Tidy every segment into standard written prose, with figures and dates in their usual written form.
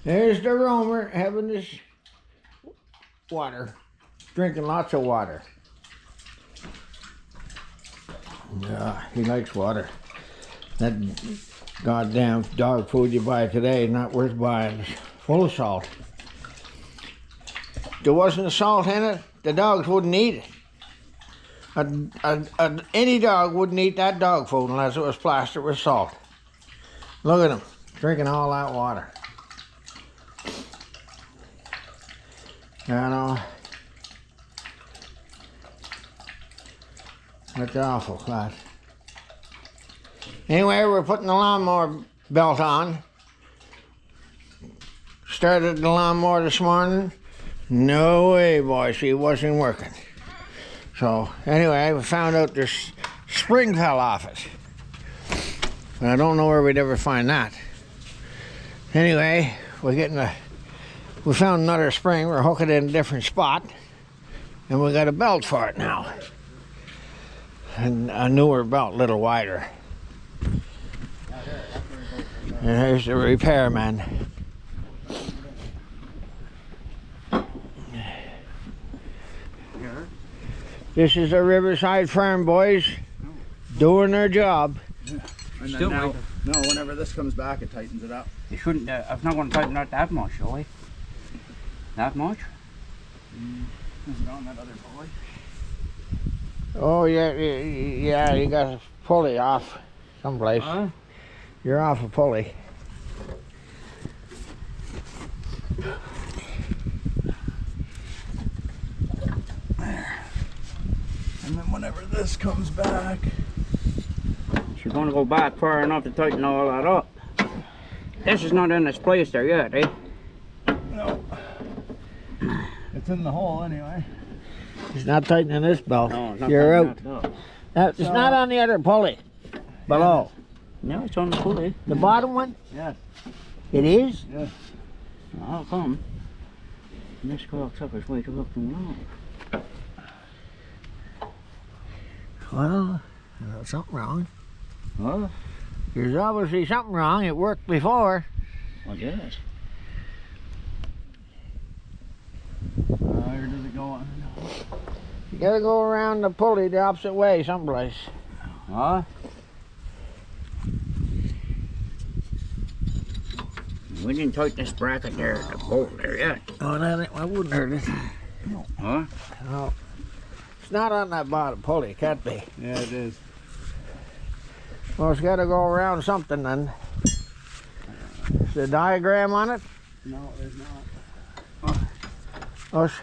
There's the roamer having his water, drinking lots of water. Yeah, he likes water. That goddamn dog food you buy today is not worth buying. It's full of salt. If there wasn't salt in it, the dogs wouldn't eat it. Any dog wouldn't eat that dog food unless it was plastered with salt. Look at him, drinking all that water. You know, that's awful, class. Anyway, we're putting the lawnmower belt on. Started the lawnmower this morning. No way, boys, she wasn't working. So, anyway, we found out this spring fell off it. But I don't know where we'd ever find that. Anyway, we found another spring. We're hooking it in a different spot. And we got a belt for it now. And a newer belt, a little wider. And here's the repairman. This is a Riverside Farm boys doing their job. And then now, whenever this comes back, it tightens it up. You shouldn't, it's not going to tighten out that much, shall we? That much? Is it on that other pulley? Oh, yeah, you got a pulley off someplace. You're off a pulley. And then whenever this comes back, She's going to go back far enough to tighten all that up. This is not in its place there yet, eh? no, it's in the hole anyway. It's not tightening this belt. No, it's not You're out. that, It's not on the other pulley. Below. No, it's on the pulley. The bottom one? Yes. It is? Yes. How come? This cocksucker's way too up and long. Well, there's something wrong. Huh? There's obviously something wrong. It worked before. I guess. Where does it go on? You gotta go around the pulley the opposite way someplace. Huh? We didn't tighten this bracket there, the bolt there yet. Oh, I wouldn't hurt it. Huh? No. It's not on that bottom pulley, it can't be. Yeah, it is. Well, it's gotta go around something then. Is there a diagram on it? No, there's not. Us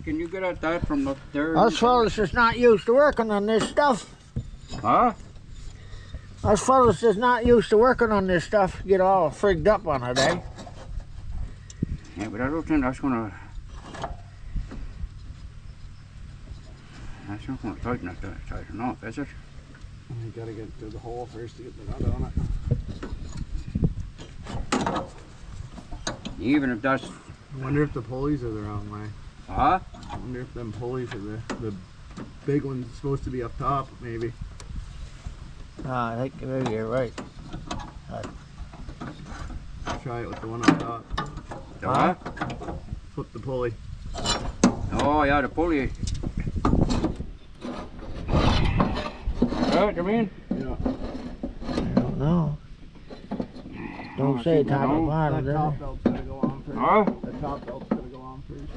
Can you get at that from up there? fellas is not used to working on this stuff. Huh? Us fellas is not used to working on this stuff. Get all frigged up on it, eh? Yeah, but I don't think that's gonna... That's not gonna tighten it, tighten off, is it? You gotta get through the hole first to get the nut on it. Even if that's... I wonder if the pulleys are the wrong way. Huh? I wonder if them pulleys are the big one's supposed to be up top, maybe. I think maybe you're right. Try it with the one up top. The what? Flip the pulley. Oh yeah, the pulley. What you mean? Yeah. I don't know. Don't say top or bottom, That does top it? belt's gotta go on first. Huh? The top belt's gotta go on first.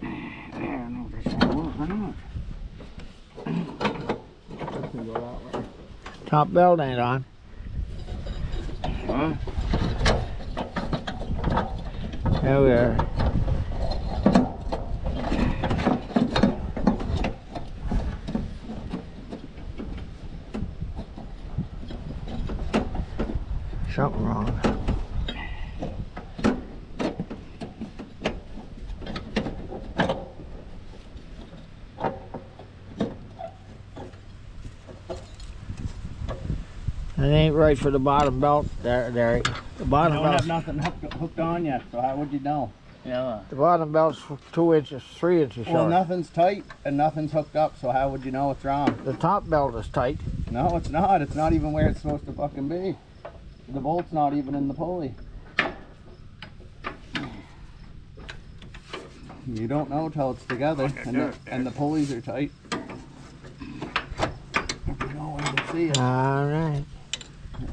Yeah, no, that's not work, I know. That's gonna go that way. Top belt ain't on. Huh? There we are. Something wrong. It ain't right for the bottom belt. There. The bottom I don't have belt. nothing hooked on yet, so how would you know? Yeah. The bottom belt's 2 inches, 3 inches short. Well, nothing's tight and nothing's hooked up, so how would you know it's wrong? The top belt is tight. No, it's not. It's not even where it's supposed to fucking be. The bolt's not even in the pulley. You don't know till it's together, and the pulleys are tight. You know when you see it. All right.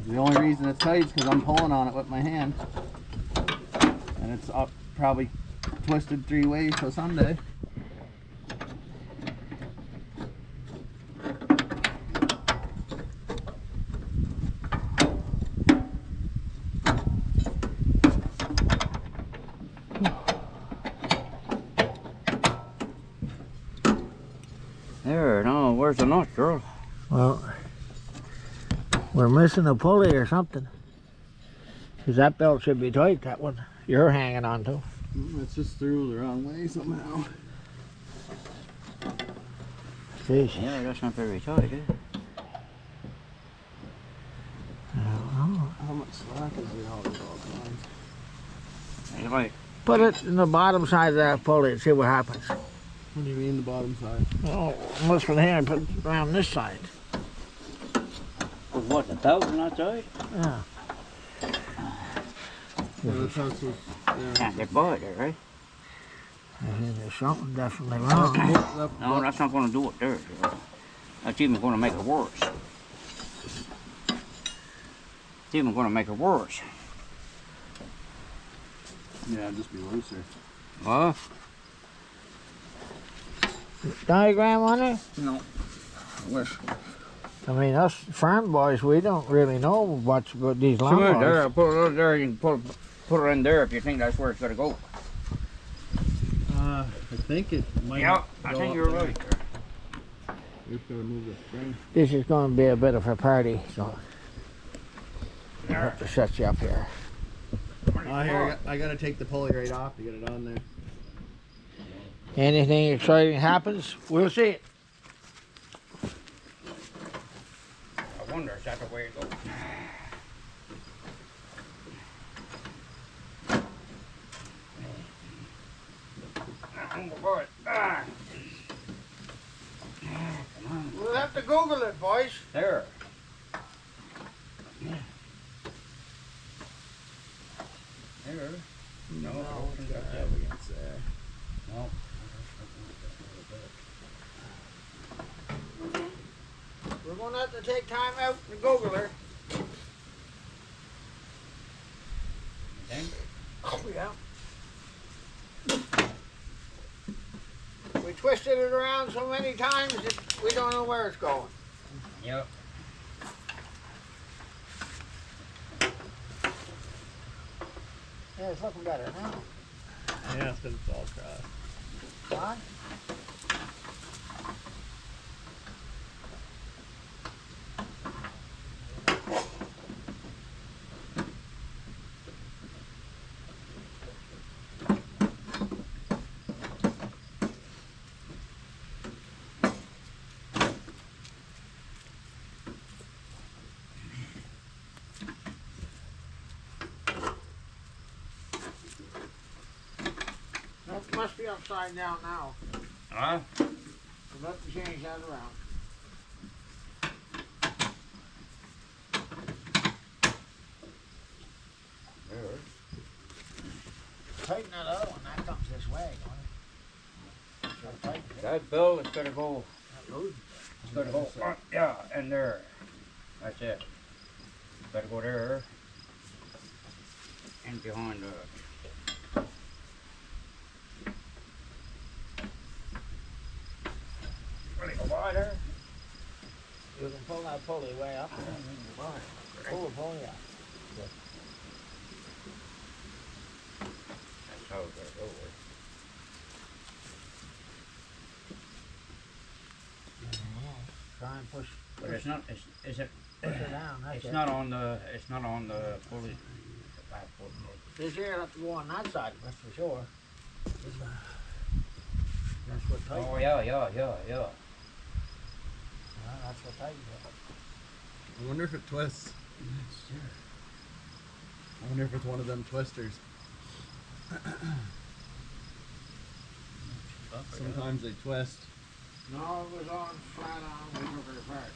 The only reason it's tight is because I'm pulling on it with my hand, and it's up probably twisted 3 ways till Sunday. There, no, where's the nut, girl? Well, we're missing a pulley or something. Because that belt should be tight, that one you're hanging on to. It's just through the wrong way somehow. Jeez. Yeah, that's not very tight, is it? How much slack is there all time? It's like, Put it in the bottom side of that pulley and see what happens. What do you mean the bottom side? Oh, must be here and put it around this side. what, the belt on that side? Yeah. Yeah, that's how it's supposed to, Can't get by there, right? I think there's something definitely wrong. No, that's not going to do it there. That's even going to make it worse. It's even going to make it worse. Yeah, just be looser. Huh? Diagram on it? No. I mean, us farm boys, we don't really know much about these Come here, there. lawnmowers. I'll put it over there. You can put it in there if you think that's where it's going to go. I think it might. Yeah, I think you're right. We've got to move the spring. This is going to be a bit of a party, so I have to set you up here. Oh, here, I got to take the pulley right off to get it on there. Anything exciting happens, we'll see it. I wonder if that's the way it goes. Oh, boy. Ah. Come on. We'll have to Google it, boys. There. There. No, no. We're going to have to take time out to Google her. Think? Oh, yeah. We twisted it around so many times that we don't know where it's going. Yep. Yeah, it's looking better now. Yeah, it's because it's all crossed. Huh? That must be upside down now. Huh? We'll have to change that around. There. Tighten that other one, that comes this way. So tighten it. That belt is gonna go. That loose. It's gonna go. Yeah, and there. That's it. Gotta go there. And behind the. Really go by there. You can pull that pulley way up. Pull the pulley up. That's how it's gonna go. Try and push, But it's not. Is it? push it down. That's It's it. not on the. It's not on the pulley. The back pulley. This here will have to go on that side, that's for sure. That's what tightens Oh it. yeah. Well, that's what tightens it. I wonder if it twists. I wonder if it's one of them twisters. Sometimes they twist. No, it was on flat on, we took it apart.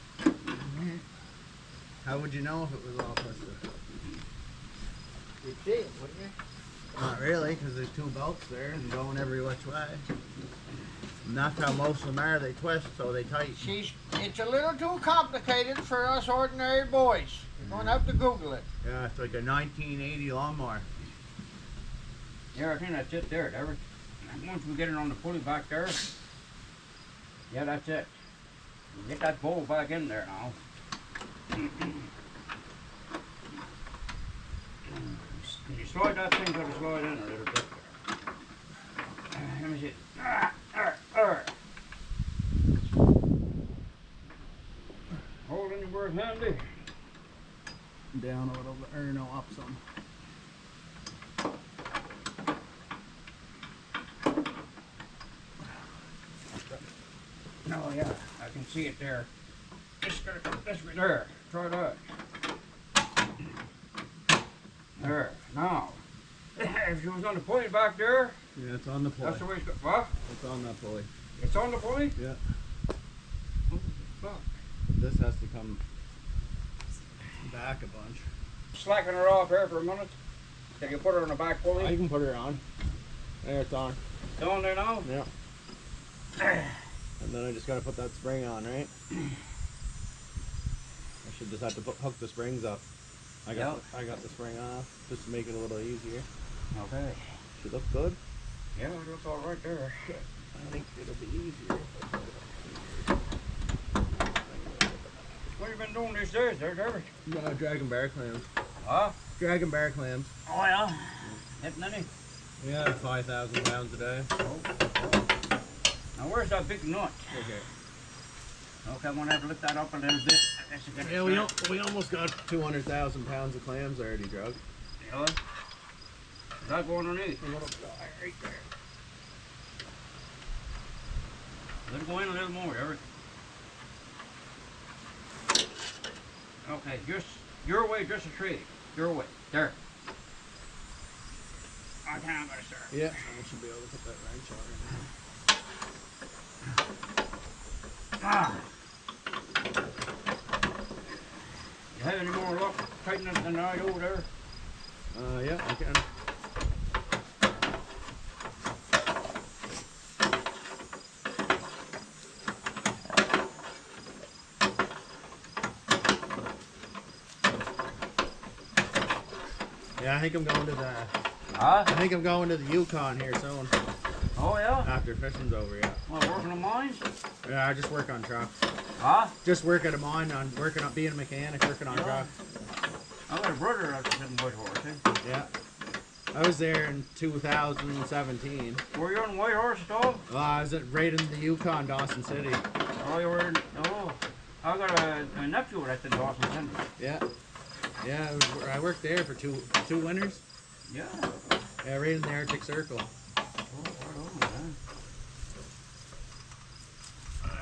How would you know if it was all twisted? You'd see it, wouldn't you? Not really, because there's two belts there and going every which way. And that's how most of them are. They twist, so they tighten. It's a little too complicated for us ordinary boys. You're going to have to Google it. Yeah, it's like a 1980 lawnmower. Yeah, I think that's it there, Derek. Once we get it on the pulley back there, yeah, that's it. Get that bowl back in there now. Can you slide that thing to the slide in a little bit there? Let me see. Holding the word handy. Down a little bit, or no, up some. Oh yeah, I can see it there. This right there. Try that. There. Now, if you was on the pulley back there, Yeah, it's on the pulley. that's the way it's got. What? It's on that pulley. It's on the pulley? Yeah. What the fuck? This has to come back a bunch. Slacking her off here for a minute. Can you put her on the back pulley? I can put her on. There, it's on. It's on there now? Yeah. And then I just gotta put that spring on, right? I should just have to hook the springs up. I got the spring off just to make it a little easier. Okay. Should look good. Yeah, it looks all right there. I think it'll be easier. What have you been doing these days there, Derek? Dragon bear clams. Huh? Dragon bear clams. Oh yeah. Hitting any? Yeah, 5,000 pounds a day. Oh. Now where's that big nut? Okay. Okay, I'm gonna have to lift that up a little bit. Yeah, we almost got 200,000 pounds of clams already, drug. Yeah. Is that going underneath? A little bit right there. Let it go in a little more, Eric. Okay, just your way, just a tree. Your way. There. Okay, I'm gonna start. Yeah, I should be able to put that wrench on right now. Ah. You have any more luck tightening it than I do there? Yeah, I can. Yeah, I think I'm going to the. Huh? I think I'm going to the Yukon here soon. Oh yeah? After fishing's over, yeah. Well, working on mines? Yeah, I just work on trucks. Huh? Just work at a mine, on working on being a mechanic, working on trucks. I got a brother that's in Whitehorse, eh? Yeah. I was there in 2017. Were you on Whitehorse at all? I was right in the Yukon, Dawson City. Oh, you were in, oh. I got a nephew that's in Dawson City. Yeah. Yeah, I worked there for two winters. Yeah. Yeah, right in the Arctic Circle. Oh, right on, man.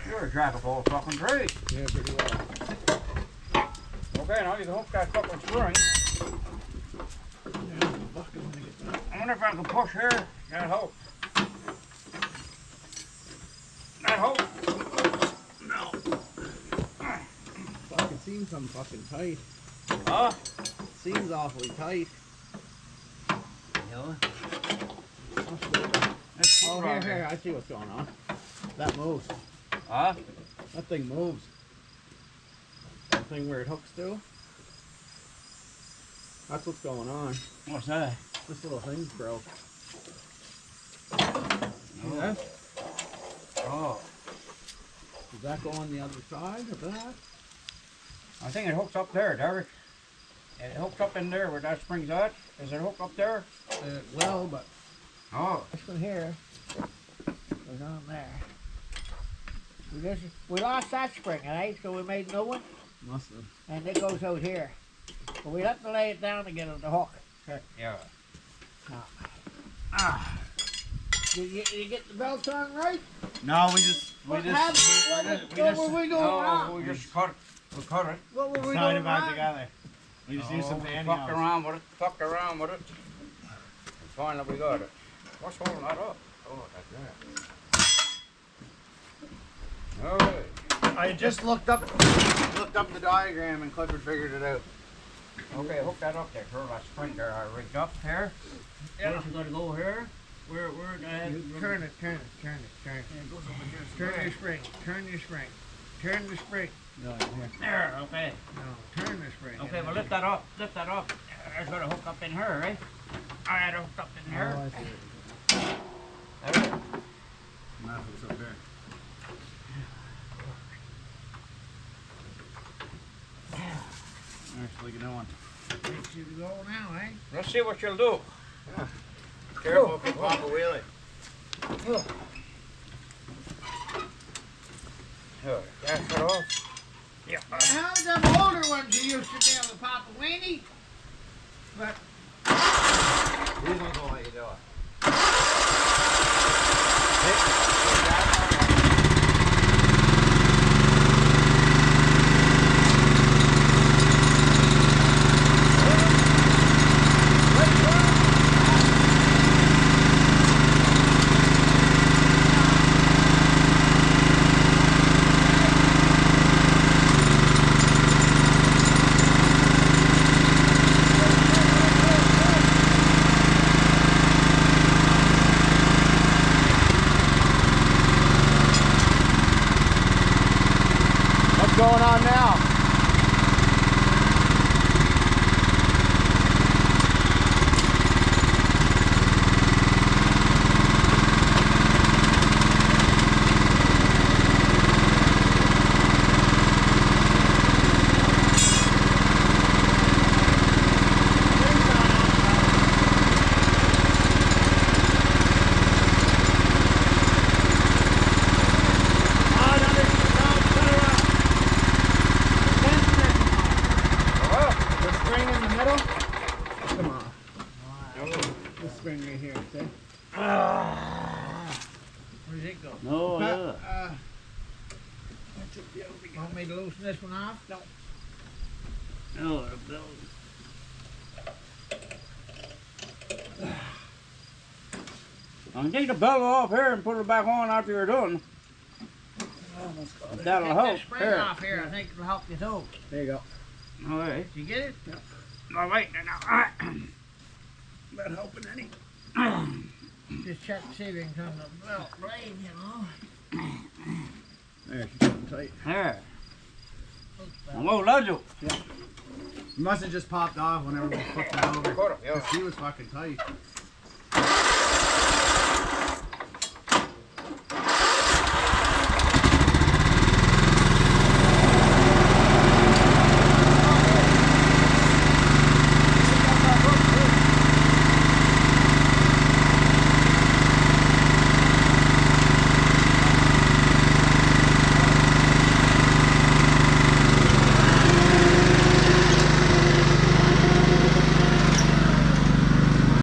You're a jack of all fucking trades. Yeah, pretty well. Okay, now you can hook that fucking spring. I wonder if I can push here. That help. That help. No. Fucking seems I'm fucking tight. Huh? Seems awfully tight. Yeah. Oh, here, I see what's going on. That moves. Huh? That thing moves. That thing where it hooks to. That's what's going on. What's that? This little thing's broke. Oh. Yeah? Oh. Does that go on the other side of that? I think it hooks up there, Derek. It hooks up in there where that spring's at. Is it hooked up there? Well, but Oh. This one here was on there. We lost that spring, right? So we made a new one, must have. and it goes out here. But we have to lay it down to get on the hook. Yeah. Ah. You get the belt on right? No, we just What happened? What were we doing wrong? we just cut it. We cut it. What were we tied doing it back wrong? together. We just used some We pantyhose. fucked around with it. Fucked around with it. Finally we got it. What's holding that up? Oh, that's that. Alright. I just looked up the diagram and Clifford figured it out. Okay, hook that up there. Throw that spring there. I rigged up here. Yeah. Where's it gonna go here? Where the You turn it. Yeah, it goes over here. Turn your spring. Turn the spring. No, here. There, okay. No, turn the spring. Okay, well lift that up. Lift that up. There's got to hook up in here, right? I had it hooked up in here. Oh, I see. There. Not if it's up there. Actually, get on. Makes you go now, eh? Let's see what you'll do. Careful if you pop a wheelie. Sure, that's it off. Yeah. How them older ones you used to be able to pop a weenie? But These ones will let you do it. What's going on now? where's it go? No, yeah. Want me to loosen this one off? No. No, I can take the belt off here and put it back on after you're done. That'll Take help. that spring Here. off here. I think it'll help you too. there you go. All right. Did you get it? All right, now. All right. Not helping any. Just check to see if you can turn the belt blade, you know. There, she's getting tight. There. Looks Whoa, Lojo. It must have just popped off whenever we flipped it over. Caught him, yeah. 'Cause he was fucking tight.